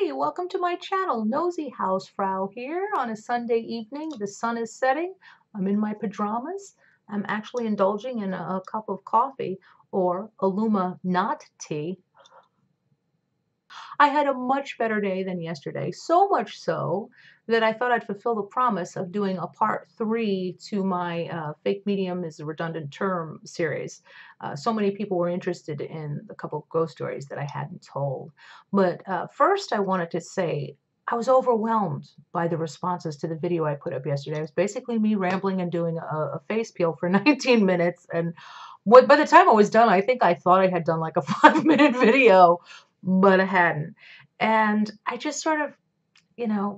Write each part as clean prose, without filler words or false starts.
Hey, welcome to my channel. Nosy Housefrau here on a Sunday evening. The sun is setting. I'm in my pajamas. I'm actually indulging in a cup of coffee or Illuma not tea. I had a much better day than yesterday, so much so that I thought I'd fulfill the promise of doing a part 3 to my Fake Medium is a Redundant Term series. So many people were interested in a couple of ghost stories that I hadn't told. But first, I wanted to say I was overwhelmed by the responses to the video I put up yesterday. It was basically me rambling and doing a face peel for 19 minutes. And by the time I was done, I think I thought I had done like a 5-minute video, but I hadn't. And I just sort of,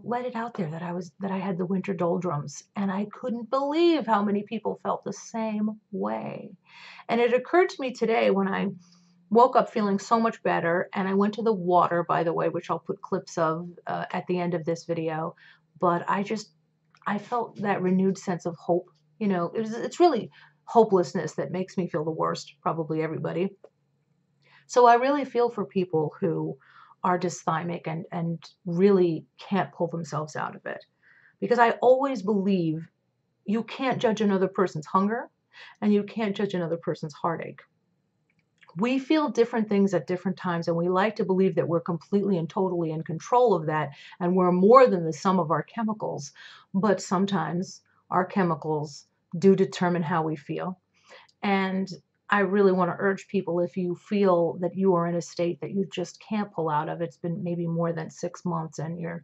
let it out there that I had the winter doldrums, and I couldn't believe how many people felt the same way. And it occurred to me today when I woke up feeling so much better, and I went to the water, by the way, which I'll put clips of at the end of this video. But I felt that renewed sense of hope. It's really hopelessness that makes me feel the worst, probably everybody. So I really feel for people who are dysthymic and really can't pull themselves out of it. Because I always believe you can't judge another person's hunger and you can't judge another person's heartache. We feel different things at different times, and we like to believe that we're completely and totally in control of that, and we're more than the sum of our chemicals. But sometimes our chemicals do determine how we feel. And I really want to urge people, if you feel that you are in a state that you just can't pull out of, it's been maybe more than 6 months and you're,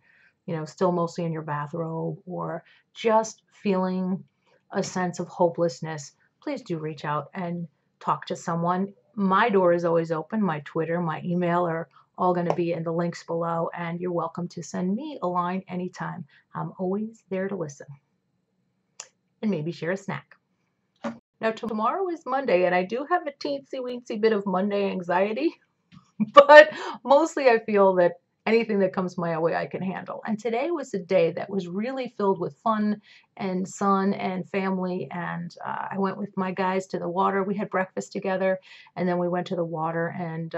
still mostly in your bathrobe or just feeling a sense of hopelessness, please do reach out and talk to someone. My door is always open. My Twitter, my email are all going to be in the links below, and you're welcome to send me a line anytime. I'm always there to listen and maybe share a snack. Now, tomorrow is Monday, and I do have a teensy-weensy bit of Monday anxiety, but mostly I feel that anything that comes my way I can handle. And today was a day that was really filled with fun and sun and family, and I went with my guys to the water. We had breakfast together, and then we went to the water, and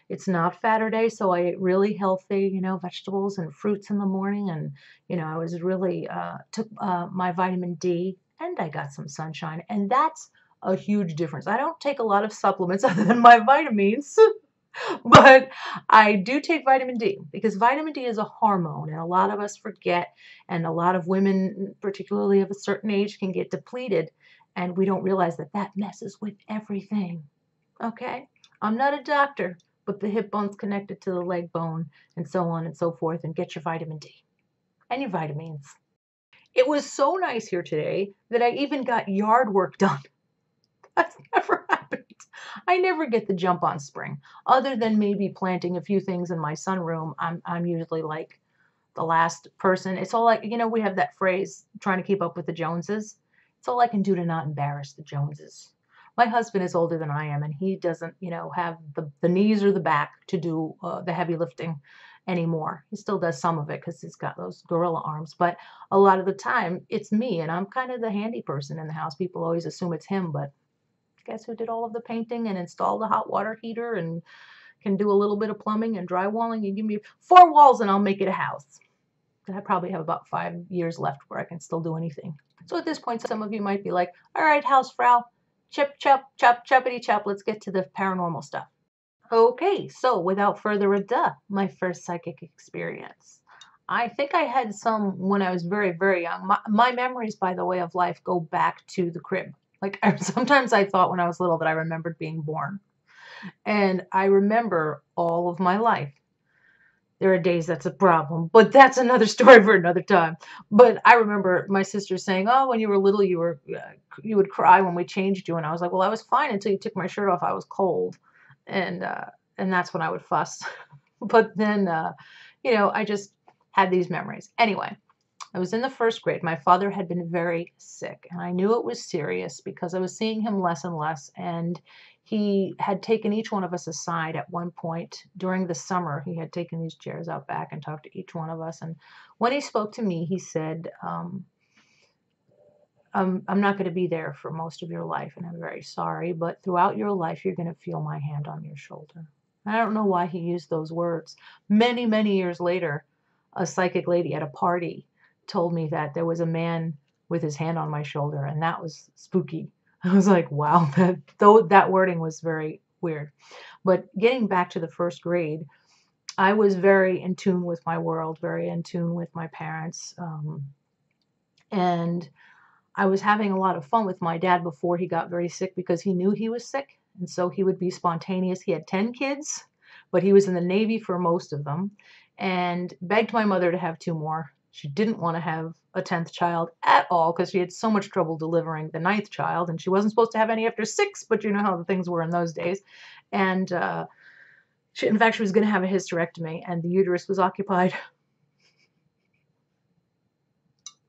it's not Saturday, so I ate really healthy, vegetables and fruits in the morning, and, I was really took my vitamin D, and I got some sunshine, and that's a huge difference. I don't take a lot of supplements other than my vitamins, but I do take vitamin D because vitamin D is a hormone, and a lot of us forget, and a lot of women, particularly of a certain age, can get depleted, and we don't realize that that messes with everything. Okay? I'm not a doctor, but the hip bone's connected to the leg bone, and so on and so forth, and get your vitamin D and your vitamins. It was so nice here today that I even got yard work done. That's never happened. I never get the jump on spring, other than maybe planting a few things in my sunroom. I'm usually like the last person. It's all like, we have that phrase, trying to keep up with the Joneses. It's all I can do to not embarrass the Joneses. My husband is older than I am, and he doesn't, have the knees or the back to do the heavy lifting anymore. He still does some of it because he's got those gorilla arms, but a lot of the time it's me, and I'm kind of the handy person in the house. People always assume it's him, but guess who did all of the painting and installed the hot water heater and can do a little bit of plumbing and drywalling? You give me 4 walls and I'll make it a house. I probably have about 5 years left where I can still do anything. So at this point, some of you might be like, all right, housefrau, chip, chop, chop, choppity chop, let's get to the paranormal stuff. Okay, so without further ado, my first psychic experience. I think I had some when I was very, very young. My memories, by the way, of life go back to the crib. Like, sometimes I thought when I was little that I remembered being born. And I remember all of my life. There are days that's a problem, but that's another story for another time. But I remember my sister saying, "Oh, when you were little, you would cry when we changed you," and I was like, "Well, I was fine until you took my shirt off. I was cold," and uh, and that's when I would fuss. But then, I just had these memories. Anyway, I was in the first grade. My father had been very sick, and I knew it was serious because I was seeing him less and less. And he had taken each one of us aside at one point during the summer. He had taken these chairs out back and talked to each one of us. And when he spoke to me, he said, I'm not going to be there for most of your life, and I'm very sorry, but throughout your life, you're going to feel my hand on your shoulder. I don't know why he used those words. Many, many years later, a psychic lady at a party told me that there was a man with his hand on my shoulder, and that was spooky. I was like, wow, that wording was very weird. But getting back to the first grade, I was very in tune with my world, very in tune with my parents. And I was having a lot of fun with my dad before he got very sick because he knew he was sick. And so he would be spontaneous. He had 10 kids, but he was in the Navy for most of them and begged my mother to have two more. She didn't want to have a 10th child at all because she had so much trouble delivering the ninth child. And she wasn't supposed to have any after six, but you know how the things were in those days. And in fact, she was going to have a hysterectomy and the uterus was occupied.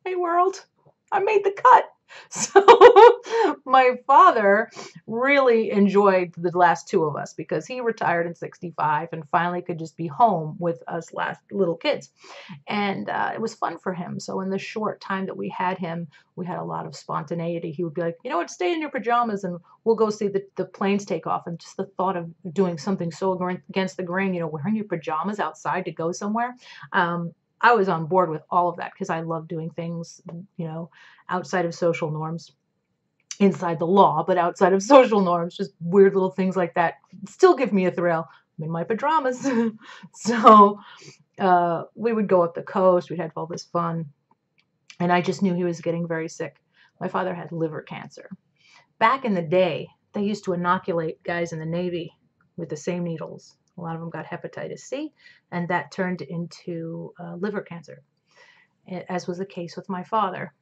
Hey, world, I made the cut. So my father really enjoyed the last two of us because he retired in 65 and finally could just be home with us last little kids. And it was fun for him. So in the short time that we had him, we had a lot of spontaneity. He would be like, you know what, stay in your pajamas and we'll go see the planes take off. And just the thought of doing something so against the grain, wearing your pajamas outside to go somewhere. I was on board with all of that because I love doing things, outside of social norms, inside the law, but outside of social norms, just weird little things like that still give me a thrill. I'm in my pajamas. So we would go up the coast. We'd have all this fun. And I just knew he was getting very sick. My father had liver cancer. Back in the day, they used to inoculate guys in the Navy with the same needles. A lot of them got hepatitis C, and that turned into liver cancer, as was the case with my father.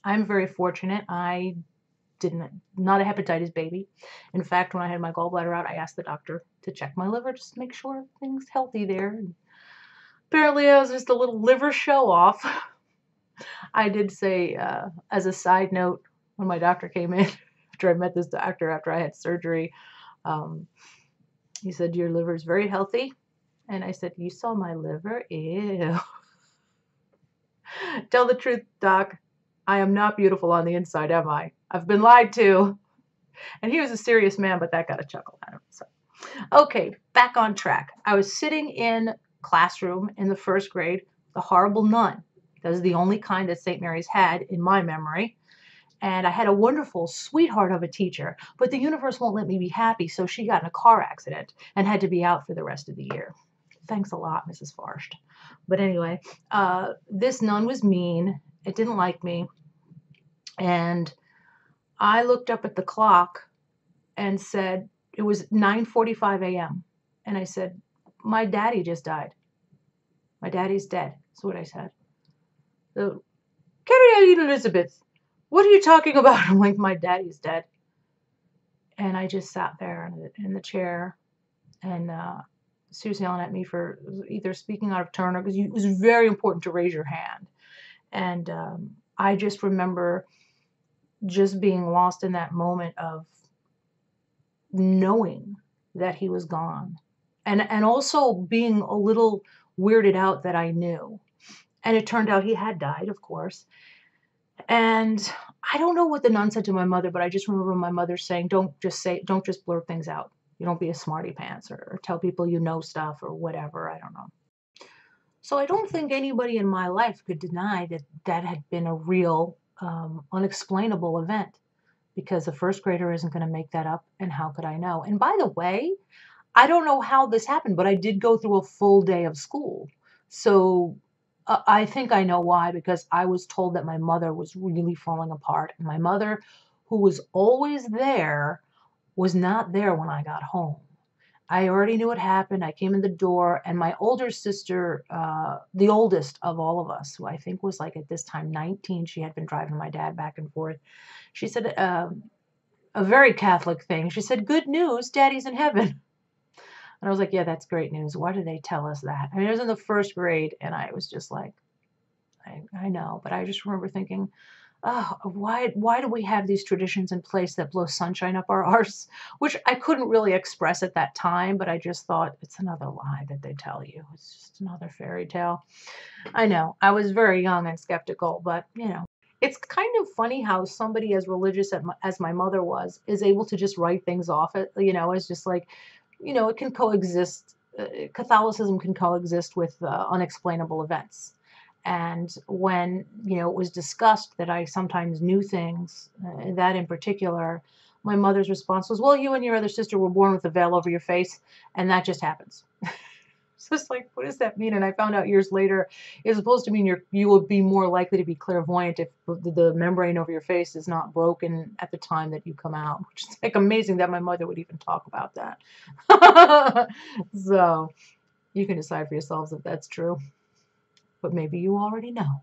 I'm very fortunate. I not a hepatitis baby. In fact, when I had my gallbladder out, I asked the doctor to check my liver just to make sure everything's healthy there. And apparently, I was just a little liver show off. I did say, as a side note, when my doctor came in, after I met this doctor after I had surgery, he said, your liver is very healthy. And I said, you saw my liver? Ew. Tell the truth, doc. I am not beautiful on the inside, am I? I've been lied to. And he was a serious man, but that got a chuckle out of him. So, okay, back on track. I was sitting in classroom in the first grade, the horrible nun. That was the only kind that St. Mary's had in my memory. And I had a wonderful sweetheart of a teacher, but the universe won't let me be happy, so she got in a car accident and had to be out for the rest of the year. Thanks a lot, Mrs. Farsht. But anyway, this nun was mean. It didn't like me. And I looked up at the clock and said, it was 9:45 a.m. And I said, my daddy just died. My daddy's dead. That's what I said. So, Carrie Elizabeth, what are you talking about? I'm like, my daddy's dead. And I just sat there in the chair, and she was yelling at me for either speaking out of turn or because it was very important to raise your hand. And I just remember just being lost in that moment of knowing that he was gone, and also being a little weirded out that I knew. And it turned out he had died, of course. And I don't know what the nun said to my mother, but I just remember my mother saying, don't just blurt things out. You don't be a smarty pants or tell people you know stuff or whatever. I don't know. So I don't think anybody in my life could deny that that had been a real unexplainable event, because a first grader isn't going to make that up. And how could I know? And by the way, I don't know how this happened, but I did go through a full day of school. So I think I know why, because I was told that my mother was really falling apart. And my mother, who was always there, was not there when I got home. I already knew what happened. I came in the door, and my older sister, the oldest of all of us, who I think was like at this time 19, she had been driving my dad back and forth. She said a very Catholic thing. She said, good news, Daddy's in heaven. And I was like, yeah, that's great news. Why do they tell us that? I mean, it was in the first grade, and I was just like, I know. But I just remember thinking, oh, why do we have these traditions in place that blow sunshine up our arse? Which I couldn't really express at that time, but I just thought, it's another lie that they tell you. It's just another fairy tale. I know. I was very young and skeptical, but, it's kind of funny how somebody as religious as my mother was is able to just write things off, as just like, it can coexist. Catholicism can coexist with unexplainable events. And when, it was discussed that I sometimes knew things, that in particular, my mother's response was, well, you and your other sister were born with a veil over your face, and that just happens. So it's like, what does that mean? And I found out years later, it's supposed to mean you will be more likely to be clairvoyant if the membrane over your face is not broken at the time that you come out, which is like amazing that my mother would even talk about that. So you can decide for yourselves if that's true, but maybe you already know.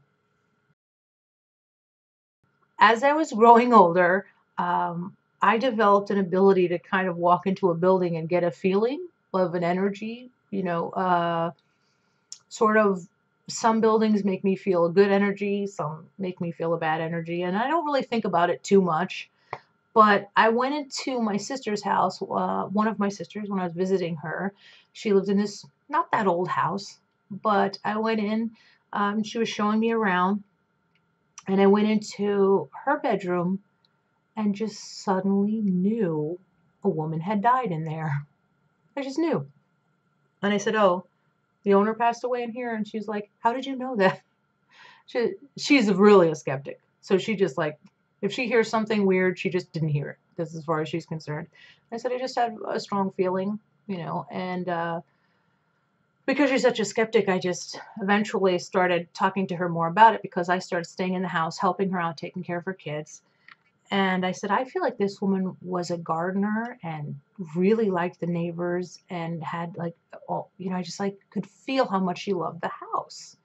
As I was growing older, I developed an ability to kind of walk into a building and get a feeling of an energy, sort of. Some buildings make me feel a good energy, some make me feel a bad energy, and I don't really think about it too much. But I went into my sister's house, one of my sisters, when I was visiting her. She lived in this not that old house, but I went in. She was showing me around, and I went into her bedroom and just suddenly knew a woman had died in there. I just knew. And I said, oh, the owner passed away in here. And she's like, how did you know that? She's really a skeptic. So she just like, if she hears something weird, she just didn't hear it. That's as far as she's concerned. I said, I just had a strong feeling, and because she's such a skeptic, I just eventually started talking to her more about it because I started staying in the house, helping her out, taking care of her kids. And I said, I feel like this woman was a gardener and really liked the neighbors and had like, all, I just like could feel how much she loved the house.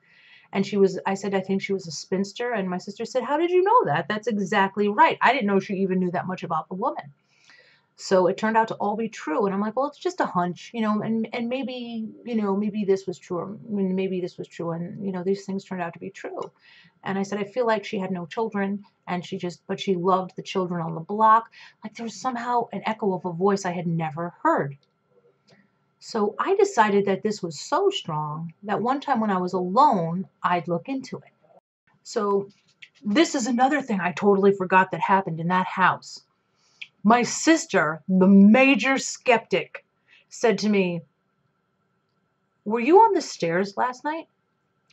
And I said, I think she was a spinster. And my sister said, how did you know that? That's exactly right. I didn't know she even knew that much about the woman. So it turned out to all be true. And I'm like, well, it's just a hunch, and maybe, maybe this was true, or maybe this was true. And, these things turned out to be true. And I said, I feel like she had no children and but she loved the children on the block. Like there was somehow an echo of a voice I had never heard. So I decided that this was so strong that one time when I was alone, I'd look into it. So this is another thing I totally forgot that happened in that house. My sister, the major skeptic, said to me, were you on the stairs last night?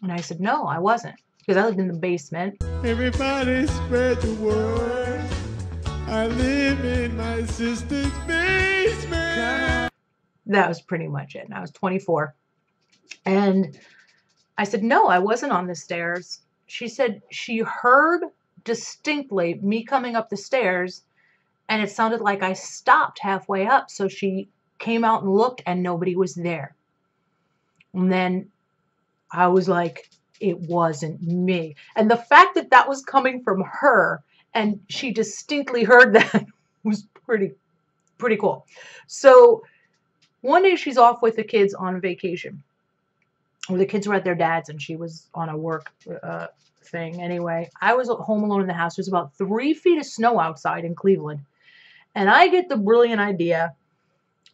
And I said, no, I wasn't, because I lived in the basement. Everybody spread the word. I live in my sister's basement. That was pretty much it. And I was 24. And I said, no, I wasn't on the stairs. She said she heard distinctly me coming up the stairs, and it sounded like I stopped halfway up. So she came out and looked, and nobody was there. And then I was like, it wasn't me. And the fact that that was coming from her, and she distinctly heard that, was pretty cool. So one day she's off with the kids on vacation. Or the kids were at their dad's, and she was on a work thing. Anyway, I was home alone in the house. There's about 3 feet of snow outside in Cleveland. And I get the brilliant idea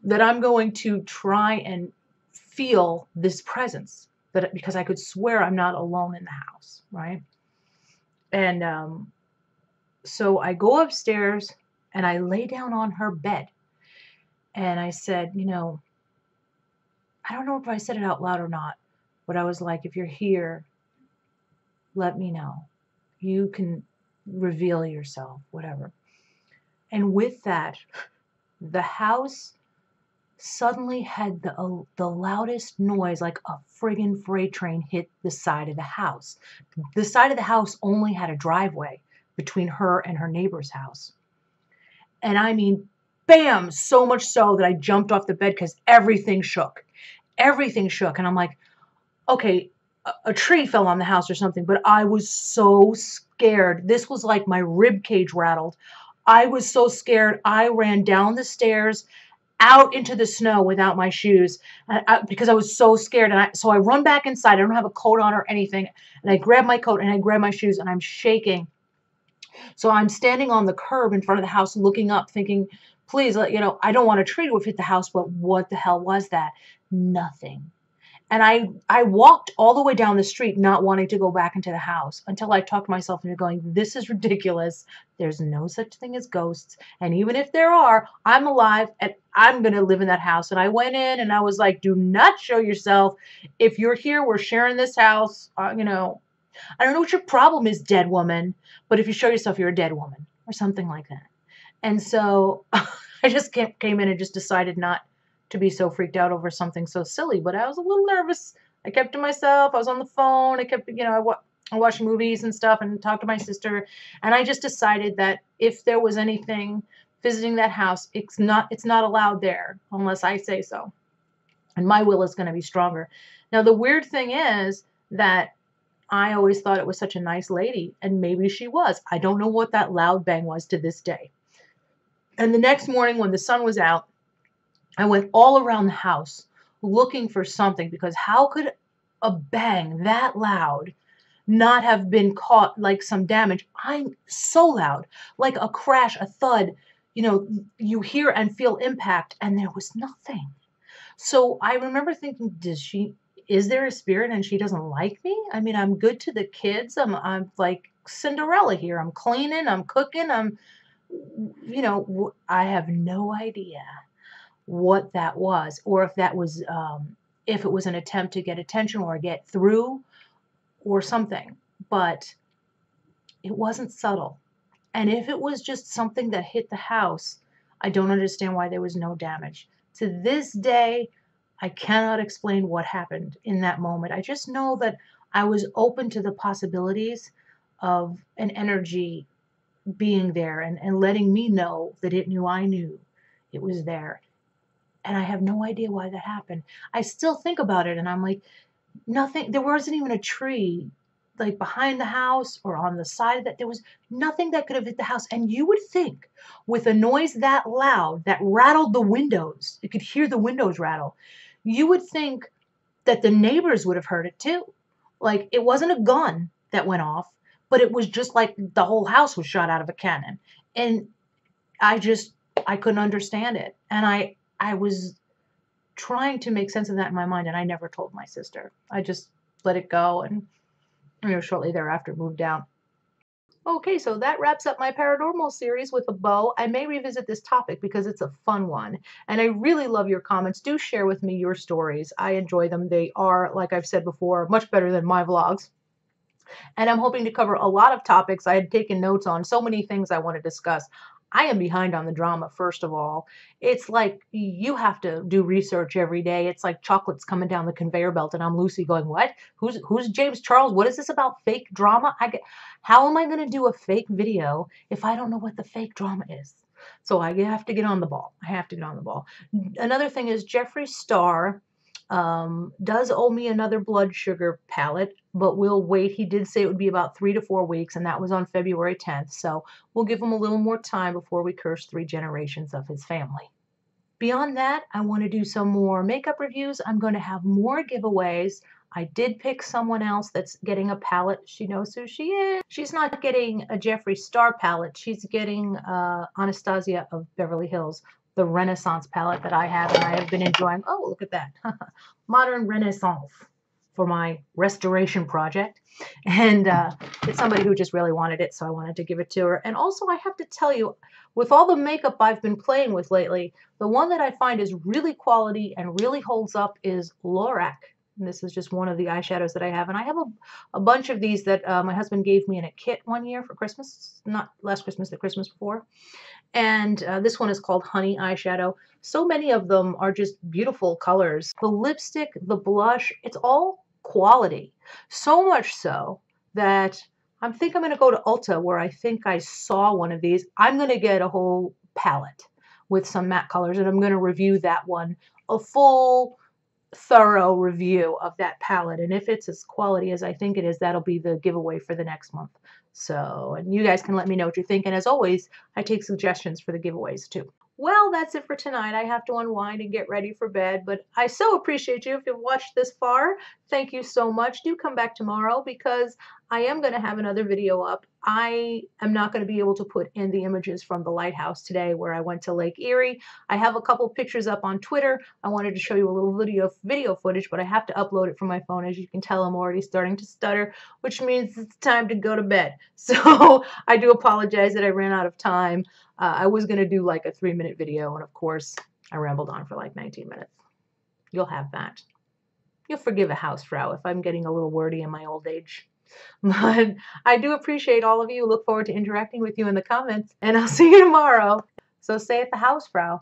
that I'm going to try and feel this presence, because I could swear I'm not alone in the house, right? And so I go upstairs and I lay down on her bed. And I said, I don't know if I said it out loud or not, but I was like, if you're here, let me know. You can reveal yourself, whatever. And with that, the house suddenly had the loudest noise, like a friggin' freight train hit the side of the house. The side of the house only had a driveway between her and her neighbor's house. And I mean, bam, so much so that I jumped off the bed because everything shook. Everything shook. And I'm like, okay, a tree fell on the house or something, but I was so scared. This was like my rib cage rattled. I was so scared. I ran down the stairs, out into the snow without my shoes, because I was so scared. And so I run back inside. I don't have a coat on or anything. And I grab my coat and I grab my shoes, and I'm shaking. So I'm standing on the curb in front of the house looking up thinking, please, I don't want a tree to have hit the house, but what the hell was that? Nothing. And I walked all the way down the street not wanting to go back into the house until I talked myself into going, this is ridiculous. There's no such thing as ghosts. And even if there are, I'm alive and I'm going to live in that house. And I went in and I was like, do not show yourself. If you're here, we're sharing this house. You know, I don't know what your problem is, dead woman, but if you show yourself, you're a dead woman or something like that. And so I just came in and just decided not to be so freaked out over something so silly. But I was a little nervous. I kept to myself. I was on the phone. I kept, you know, I watched movies and stuff and talked to my sister. And I just decided that if there was anything visiting that house, it's not allowed there unless I say so. And my will is going to be stronger. Now, the weird thing is that I always thought it was such a nice lady, and maybe she was. I don't know what that loud bang was to this day. And the next morning when the sun was out, I went all around the house looking for something, because how could a bang that loud not have been caught like some damage? I'm so loud, like a crash, a thud, you know, you hear and feel impact, and there was nothing. So I remember thinking, is there a spirit and she doesn't like me? I mean, I'm good to the kids. I'm like Cinderella here. I'm cleaning, I'm cooking, you know, I have no idea what that was, or if it was an attempt to get attention or get through or something, but it wasn't subtle. And if it was just something that hit the house, I don't understand why there was no damage. To this day, I cannot explain what happened in that moment. I just know that I was open to the possibilities of an energy being there and letting me know that it knew I knew it was there. And I have no idea why that happened. I still think about it and I'm like, nothing, there wasn't even a tree like behind the house or on the side of that. There was nothing that could have hit the house. And you would think with a noise that loud that rattled the windows, you could hear the windows rattle, you would think that the neighbors would have heard it too. Like it wasn't a gun that went off, but it was just like the whole house was shot out of a cannon. And I couldn't understand it. And I was trying to make sense of that in my mind, and I never told my sister. I just let it go, and you know, shortly thereafter moved out. Okay, so that wraps up my paranormal series with a bow. I may revisit this topic because it's a fun one, and I really love your comments. Do share with me your stories. I enjoy them. They are, like I've said before, much better than my vlogs. And I'm hoping to cover a lot of topics. I had taken notes on so many things I want to discuss. I am behind on the drama, first of all. It's like you have to do research every day. It's like chocolates coming down the conveyor belt, and I'm Lucy going, what? Who's James Charles? What is this about fake drama? How am I going to do a fake video if I don't know what the fake drama is? So I have to get on the ball. I have to get on the ball. Another thing is Jeffree Star does owe me another blood sugar pallet, but we'll wait. He did say it would be about 3 to 4 weeks, and that was on February 10th. So we'll give him a little more time before we curse 3 generations of his family. Beyond that, I want to do some more makeup reviews. I'm going to have more giveaways. I did pick someone else that's getting a palette. She knows who she is. She's not getting a Jeffree Star palette. She's getting Anastasia of Beverly Hills, the Renaissance palette that I have, and I have been enjoying. Oh, look at that. Modern Renaissance for my restoration project. And it's somebody who just really wanted it, so I wanted to give it to her. And also, I have to tell you, with all the makeup I've been playing with lately, the one that I find is really quality and really holds up is Lorac. And this is just one of the eyeshadows that I have. And I have a bunch of these that my husband gave me in a kit one year for Christmas. Not last Christmas, the Christmas before. And this one is called Honey Eyeshadow. So many of them are just beautiful colors. The lipstick, the blush, it's all quality. So much so that I think I'm going to go to Ulta, where I think I saw one of these. I'm going to get a whole palette with some matte colors, and I'm going to review that one, a full thorough review of that palette. And if it's as quality as I think it is, that'll be the giveaway for the next month. So, and you guys can let me know what you think. And as always, I take suggestions for the giveaways too. Well, that's it for tonight. I have to unwind and get ready for bed, but I so appreciate you if you've watched this far. Thank you so much. Do come back tomorrow because I am going to have another video up. I am not going to be able to put in the images from the lighthouse today where I went to Lake Erie. I have a couple pictures up on Twitter. I wanted to show you a little video footage, but I have to upload it from my phone. As you can tell, I'm already starting to stutter, which means it's time to go to bed. So I do apologize that I ran out of time. I was going to do like a 3-minute video, and of course, I rambled on for like 19 minutes. You'll have that. You'll forgive a housefrau if I'm getting a little wordy in my old age. But I do appreciate all of you. Look forward to interacting with you in the comments, and I'll see you tomorrow. So stay at the housefrau.